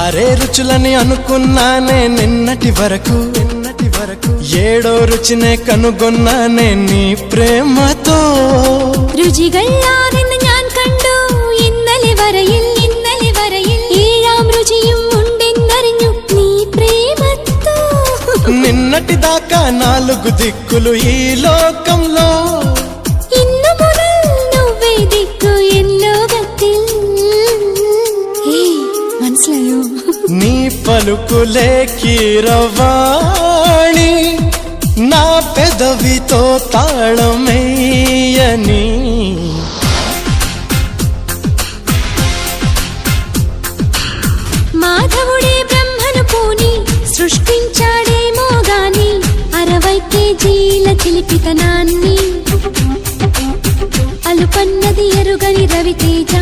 ఆరే రుచులని అనుకున్నానే నిన్నటి వరకు ఏడో రుచినే కనుగొన్నానే నీ ప్రేమతో രുചികളാ നിന്നെ ഞാൻ കണ്ടു ഇന്നലെ വരയിൽ ഏഴാം രുചിയും ഉണ്ടെന്നറിഞ്ഞു നീ പ്രേമത്തോ నిన్నటి దాకా నాలుగు దిక్కులు ఈ లోకంలో ഇന്നു മുതൽ నువ్వే దిక్కు ఎన్ లోകത്തിൽ മനസ്സിലായോ నీ పలుకులే కీరవాణి నా పెదవితో తాళమేయని మాధవుడే బ్రహ్మను పూని సృష్టించాడేమో గాని 60 కేజీల చిలిపితనాన్ని అలుపన్నది ఎరుగని రవితేజ